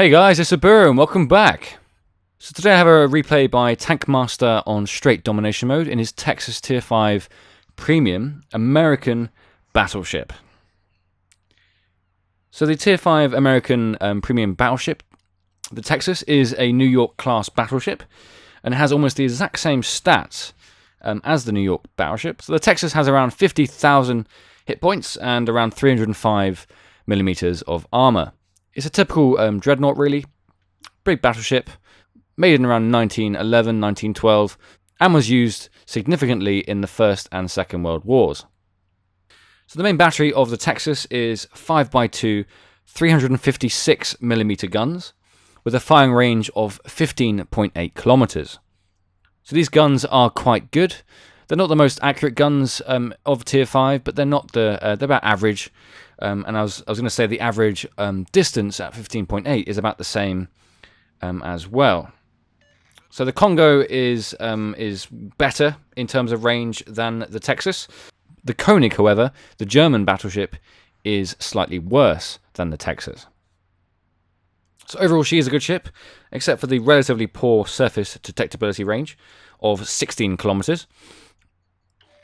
Hey guys, it's Ubiru and welcome back. So today I have a replay by Tankmaster on straight domination mode in his Texas Tier 5 Premium American Battleship. So the Tier 5 American Premium Battleship, the Texas, is a New York class battleship and it has almost the exact same stats as the New York battleship. So the Texas has around 50,000 hit points and around 305 millimeters of armor. It's a typical dreadnought, really. Big battleship, made in around 1911, 1912, and was used significantly in the First and Second World Wars. So the main battery of the Texas is 5x2 356mm guns, with a firing range of 15.8 kilometers. So these guns are quite good. They're not the most accurate guns of Tier 5, but they're not they're about average. And I was going to say the average distance at 15.8 is about the same as well. So the Congo is better in terms of range than the Texas. The Koenig, however, the German battleship, is slightly worse than the Texas. So overall, she is a good ship, except for the relatively poor surface detectability range of 16 kilometers.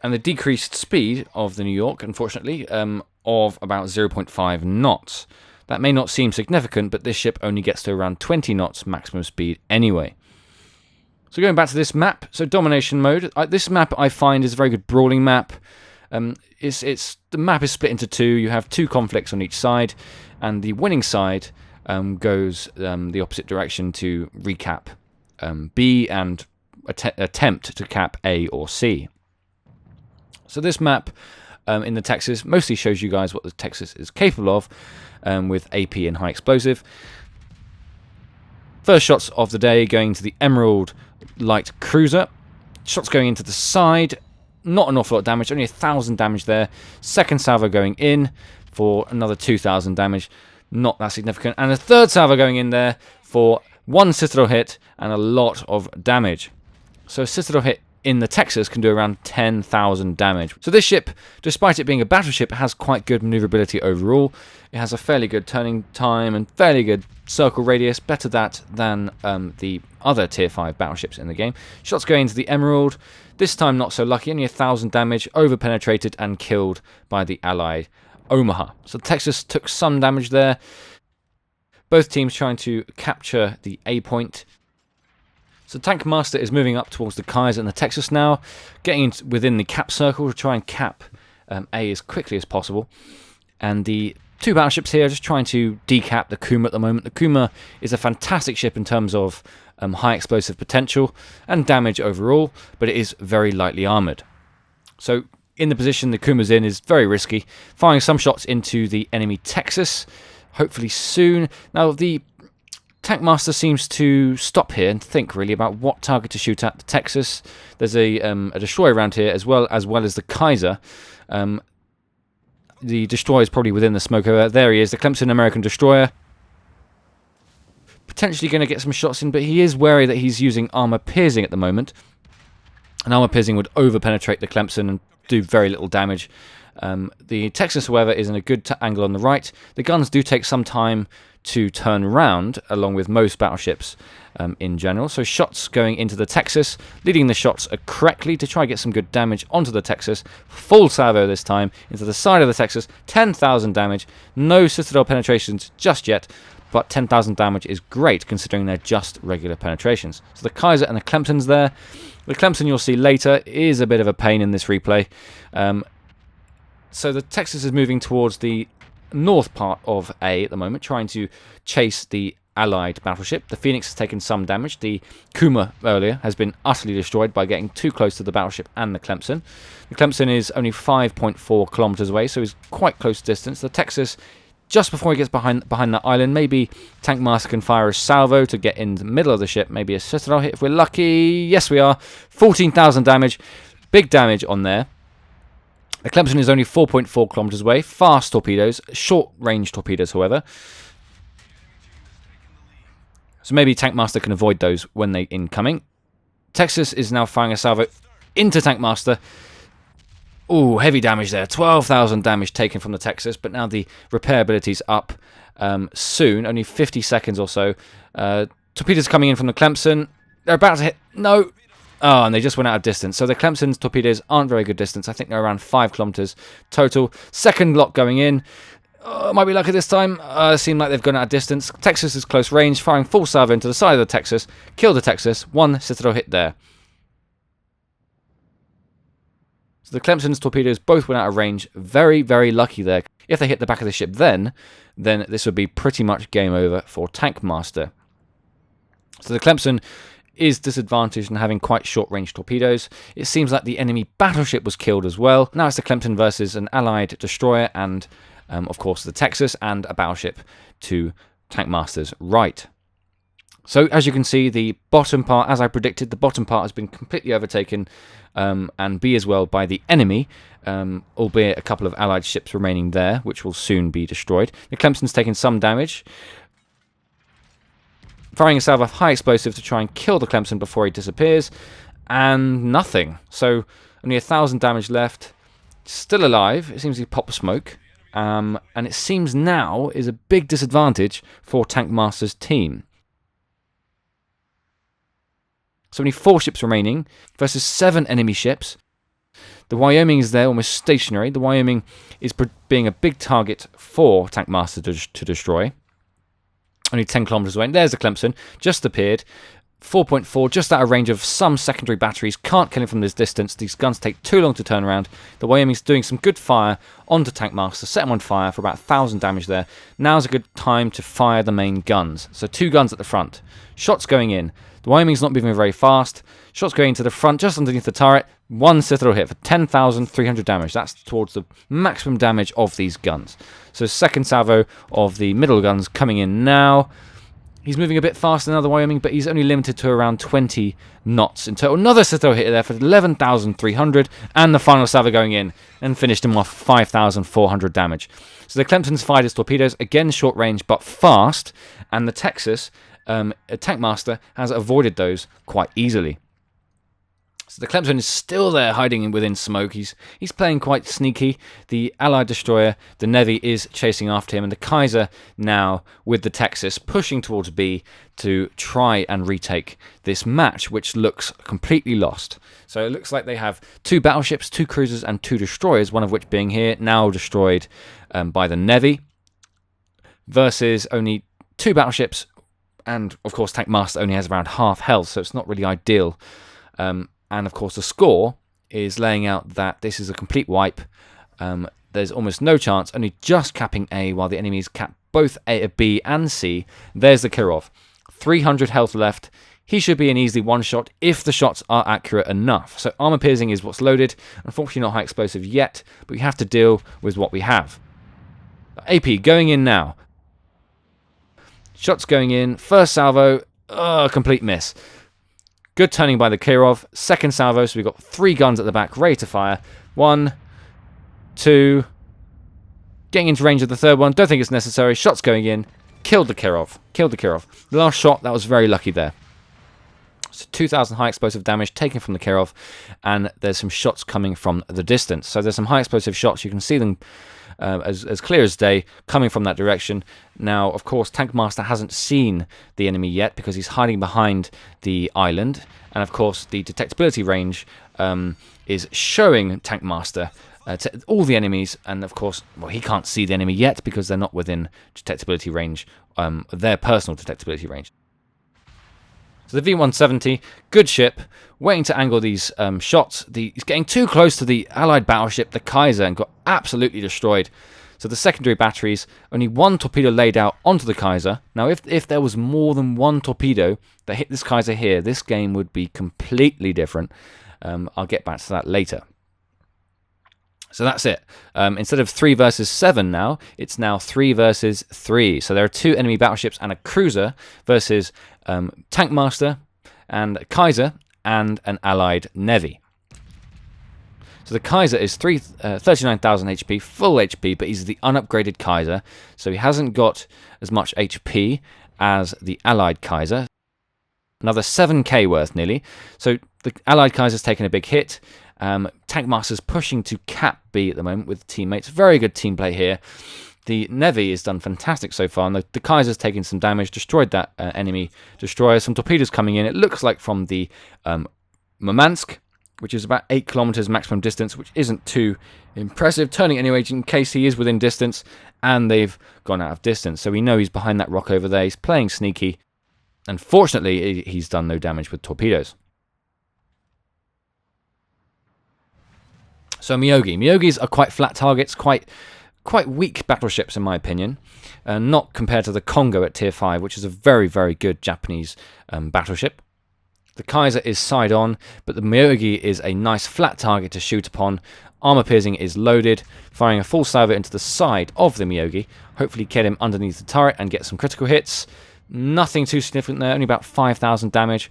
And the decreased speed of the New York, unfortunately, of about 0.5 knots. That may not seem significant, but this ship only gets to around 20 knots maximum speed anyway. So going back to this map, so domination mode. This map I find is a very good brawling map. The map is split into two. You have two conflicts on each side, and the winning side goes the opposite direction to recap B and attempt to cap A or C. So this map in the Texas mostly shows you guys what the Texas is capable of with AP and high explosive. First shots of the day going to the Emerald light cruiser. Shots going into the side, not an awful lot of damage, only 1,000 damage there. Second salvo going in for another 2,000 damage, not that significant. And a third salvo going in there for one Citadel hit and a lot of damage. So a Citadel hit in the Texas can do around 10,000 damage. So this ship, despite it being a battleship, has quite good maneuverability overall. It has a fairly good turning time and fairly good circle radius, better that than the other Tier 5 battleships in the game. Shots going into the Emerald, this time not so lucky, only 1,000 damage, over-penetrated and killed by the Allied Omaha. So the Texas took some damage there. Both teams trying to capture the A point. So Tankmaster is moving up towards the Kaiser and the Texas now, getting within the cap circle to try and cap A as quickly as possible. And the two battleships here are just trying to decap the Kuma at the moment. The Kuma is a fantastic ship in terms of high explosive potential and damage overall, but it is very lightly armoured. So in the position the Kuma's in is very risky, firing some shots into the enemy Texas, hopefully soon. Now the Tankmaster seems to stop here and think really about what target to shoot at. The Texas, there's a destroyer around here as well as the Kaiser. The destroyer is probably within the smoke over. There he is, the Clemson American destroyer. Potentially going to get some shots in, but he is wary that he's using armor piercing at the moment. And armor piercing would over-penetrate the Clemson and do very little damage. The Texas, however, is in a good angle on the right. The guns do take some time to turn around, along with most battleships in general. So shots going into the Texas, leading the shots correctly to try and get some good damage onto the Texas. Full salvo this time into the side of the Texas, 10,000 damage. No Citadel penetrations just yet, but 10,000 damage is great considering they're just regular penetrations. So the Kaiser and the Clemson's there. The Clemson you'll see later is a bit of a pain in this replay. So the Texas is moving towards the north part of A at the moment, trying to chase the Allied battleship. The Phoenix has taken some damage. The Kuma earlier has been utterly destroyed by getting too close to the battleship and the Clemson. The Clemson is only 5.4 kilometers away, so he's quite close distance. The Texas, just before he gets behind that island, maybe Tankmaster can fire a salvo to get in the middle of the ship, maybe a Citadel hit if we're lucky. Yes, we are. 14,000 damage. Big damage on there. The Clemson is only 4.4 kilometers away. Fast torpedoes, short-range torpedoes, however. So maybe Tankmaster can avoid those when they're incoming. Texas is now firing a salvo into Tankmaster. Ooh, heavy damage there. 12,000 damage taken from the Texas, but now the repair ability's up. soon, only 50 seconds or so. Torpedoes coming in from the Clemson. They're about to hit. No. Oh, and they just went out of distance. So the Clemson's torpedoes aren't very good distance. I think they're around 5 kilometers total. Second lot going in. Might be lucky this time. Seem like they've gone out of distance. Texas is close range, firing full salvo into the side of the Texas. Killed the Texas. 1 Citadel hit there. So the Clemson's torpedoes both went out of range. Very, very lucky there. If they hit the back of the ship then this would be pretty much game over for Tankmaster. So the Clemson is disadvantaged in having quite short-range torpedoes. It seems like the enemy battleship was killed as well. Now it's the Clemson versus an allied destroyer and, of course, the Texas and a battleship to Tankmaster's right. So, as you can see, the bottom part, as I predicted, the bottom part has been completely overtaken, and B as well, by the enemy, albeit a couple of allied ships remaining there, which will soon be destroyed. The Clemson's taken some damage, firing a salvo of high explosive to try and kill the Clemson before he disappears, and nothing. So, only 1,000 damage left. Still alive. It seems he popped smoke, and it seems now is a big disadvantage for Tankmaster's team. So only 4 ships remaining versus 7 enemy ships. The Wyoming is there, almost stationary. The Wyoming is being a big target for Tankmaster to destroy. Only 10 kilometers away. And there's the Clemson. Just appeared. 4.4, just out of range of some secondary batteries. Can't kill him from this distance. These guns take too long to turn around. The Wyoming's doing some good fire onto Tankmaster. Set him on fire for about 1,000 damage there. Now's a good time to fire the main guns. So 2 guns at the front. Shots going in. The Wyoming's not moving very fast. Shots going to the front, just underneath the turret. 1 Citadel hit for 10,300 damage. That's towards the maximum damage of these guns. So second salvo of the middle guns coming in now. He's moving a bit faster than the Wyoming, but he's only limited to around 20 knots in total. Another Citadel hit there for 11,300, and the final salvo going in and finished him off 5,400 damage. So the Clemson's fired his torpedoes, again short range but fast, and the Texas Tankmaster has avoided those quite easily. So the Clemson is still there hiding within smoke. He's playing quite sneaky. The Allied destroyer, the Navy, is chasing after him, and the Kaiser now with the Texas pushing towards B to try and retake this match, which looks completely lost. So it looks like they have 2 battleships, 2 cruisers, and 2 destroyers, one of which being here, now destroyed by the Navy, versus only 2 battleships, and of course Tankmaster only has around half health, so it's not really ideal. And of course the score is laying out that this is a complete wipe. There's almost no chance, only just capping A, while the enemies cap both A, B and C. There's the Kirov. 300 health left. He should be an easy one-shot if the shots are accurate enough. So armor piercing is what's loaded. Unfortunately not high explosive yet, but we have to deal with what we have. AP going in now. Shots going in. First salvo, complete miss. Good turning by the Kirov. Second salvo, so we've got 3 guns at the back ready to fire. 1, 2. Getting into range of the third one. Don't think it's necessary. Shots going in. Killed the Kirov. Killed the Kirov. The last shot, that was very lucky there. So 2,000 high explosive damage taken from the Kirov, and there's some shots coming from the distance. So there's some high explosive shots. You can see them as clear as day coming from that direction. Now, of course, Tankmaster hasn't seen the enemy yet because he's hiding behind the island, and of course the detectability range is showing Tankmaster to all the enemies, and of course, well, he can't see the enemy yet because they're not within detectability range, their personal detectability range. So the V-170, good ship, waiting to angle these shots. He's getting too close to the Allied battleship, the Kaiser, and got absolutely destroyed. So the secondary batteries, only 1 torpedo laid out onto the Kaiser. Now, if there was more than 1 torpedo that hit this Kaiser here, this game would be completely different. I'll get back to that later. So that's it. Instead of 3 versus 7 now, it's now 3 versus 3. So there are 2 enemy battleships and a cruiser versus Tankmaster and Kaiser and an Allied Navy. So the Kaiser is 39,000 HP, full HP, but he's the unupgraded Kaiser, so he hasn't got as much HP as the Allied Kaiser. Another 7k worth, nearly. So the Allied Kaiser's taken a big hit. Tankmaster's pushing to cap B at the moment with teammates. Very good team play here. The Navy has done fantastic so far, and the Kaiser's taken some damage, destroyed that enemy destroyer. Some torpedoes coming in. It looks like from the Murmansk, which is about 8 kilometers maximum distance, which isn't too impressive. Turning anyway, in case he is within distance, and they've gone out of distance. So we know he's behind that rock over there. He's playing sneaky. Unfortunately, he's done no damage with torpedoes. So Miyogis are quite flat targets, quite weak battleships in my opinion, not compared to the Kongo at tier 5, which is a very, very good Japanese battleship. The Kaiser is side on, but the Miyogi is a nice flat target to shoot upon. Armor piercing is loaded, firing a full salvo into the side of the Miyogi. Hopefully get him underneath the turret and get some critical hits. Nothing too significant there, only about 5,000 damage.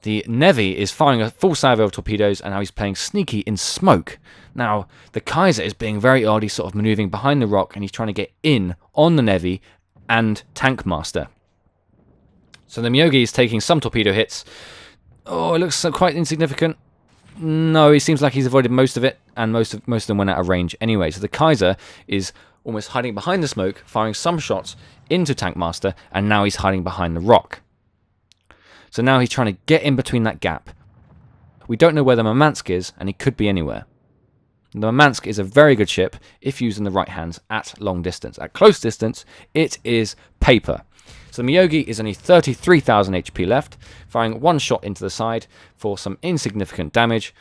The Navy is firing a full salvo of torpedoes, and now he's playing sneaky in smoke. Now, the Kaiser is being very odd. He's sort of maneuvering behind the rock, and he's trying to get in on the Navy and Tank Master. So the Miyogi is taking some torpedo hits. Oh, it looks quite insignificant. No, he seems like he's avoided most of it, and most of them went out of range anyway. So the Kaiser is almost hiding behind the smoke, firing some shots into Tank Master, and now he's hiding behind the rock. So now he's trying to get in between that gap. We don't know where the Murmansk is, and he could be anywhere. The Murmansk is a very good ship if used in the right hands at long distance. At close distance, it is paper. So the Miyogi is only 33,000 HP left, firing one shot into the side for some insignificant damage.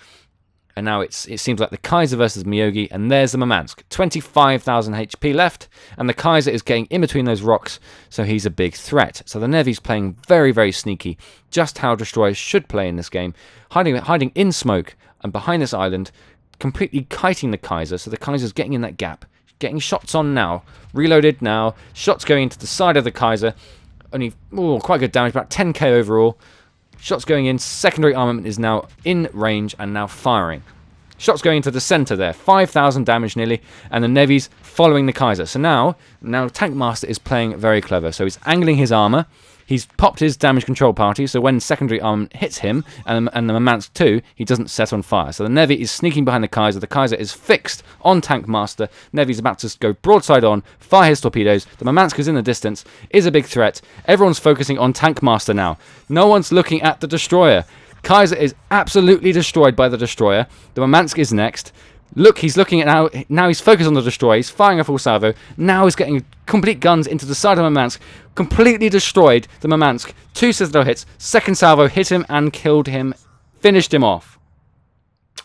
And now it seems like the Kaiser versus Miyogi, and there's the Murmansk. 25,000 HP left, and the Kaiser is getting in between those rocks, so he's a big threat. So the Navy's playing very, very sneaky, just how destroyers should play in this game, hiding in smoke and behind this island, completely kiting the Kaiser, so the Kaiser's getting in that gap, getting shots on now, reloaded now, shots going into the side of the Kaiser, only quite good damage, about 10k overall. Shots going in, secondary armament is now in range and now firing. Shots going into the center there, 5,000 damage nearly, and the Navy's following the Kaiser. So now Tank Master is playing very clever. So he's angling his armor, he's popped his damage control party, so when secondary armament hits him, and the Murmansk too, he doesn't set on fire. So the Navy is sneaking behind the Kaiser is fixed on Tank Master, Navy's about to go broadside on, fire his torpedoes, the Murmansk is in the distance, is a big threat, everyone's focusing on Tank Master now. No one's looking at the destroyer. Kaiser is absolutely destroyed by the destroyer, the Murmansk is next. Look, he's looking at now he's focused on the destroyer, he's firing a full salvo, now he's getting complete guns into the side of Murmansk, completely destroyed the Murmansk, 2 Citadel hits, second salvo hit him and killed him, finished him off.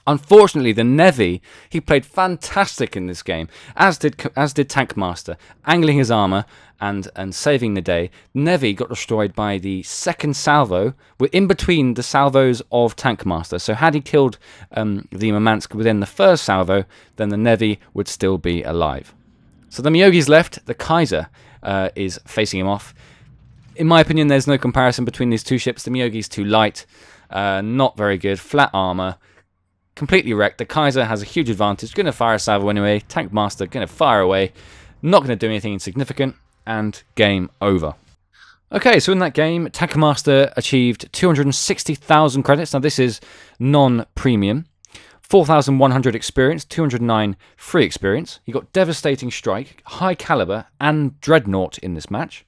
Unfortunately, the Navy, he played fantastic in this game, as did Tank Master, angling his armor and saving the day. Navy got destroyed by the second salvo, in between the salvos of Tank Master. So had he killed the Murmansk within the first salvo, then the Navy would still be alive. So the Miyogi's left, the Kaiser is facing him off. In my opinion, there's no comparison between these two ships. The Miyogi's too light, not very good, flat armor, completely wrecked. The Kaiser has a huge advantage, going to fire a salvo anyway. Tank Master going to fire away, not going to do anything insignificant, and game over. Okay, so in that game, Tank Master achieved 260,000 credits. Now this is non-premium. 4,100 experience, 209 free experience. He got Devastating Strike, High Caliber, and Dreadnought in this match.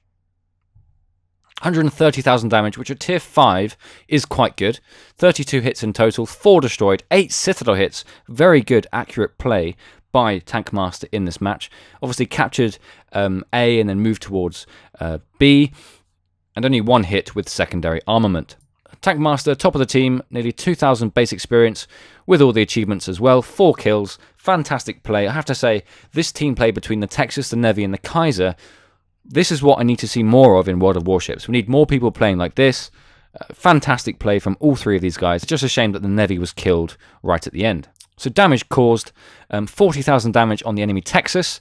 130,000 damage, which at tier 5 is quite good. 32 hits in total, 4 destroyed, 8 Citadel hits. Very good, accurate play by Tank Master in this match. Obviously captured A and then moved towards B, and only 1 hit with secondary armament. Tank Master, top of the team, nearly 2,000 base experience with all the achievements as well. 4 kills, fantastic play. I have to say, this team play between the Texas, the Navy, and the Kaiser, this is what I need to see more of in World of Warships. We need more people playing like this. Fantastic play from all 3 of these guys. It's just a shame that the Navy was killed right at the end. So damage caused, 40,000 damage on the enemy Texas.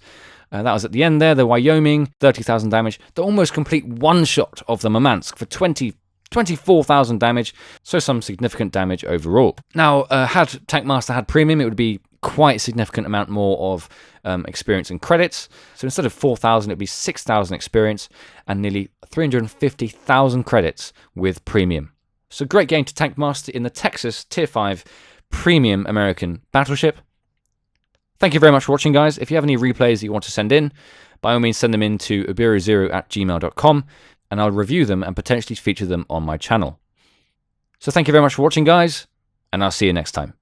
That was at the end there. The Wyoming, 30,000 damage. The almost complete one-shot of the Murmansk for 24,000 damage. So some significant damage overall. Now, had Tank Master had premium, it would be quite a significant amount more of experience and credits. So instead of 4,000, it'd be 6,000 experience and nearly 350,000 credits with premium. So great game to Tank Master in the Texas Tier 5 premium American battleship. Thank you very much for watching, guys. If you have any replays that you want to send in, by all means send them in to ubiru0@gmail.com, and I'll review them and potentially feature them on my channel. So thank you very much for watching, guys, and I'll see you next time.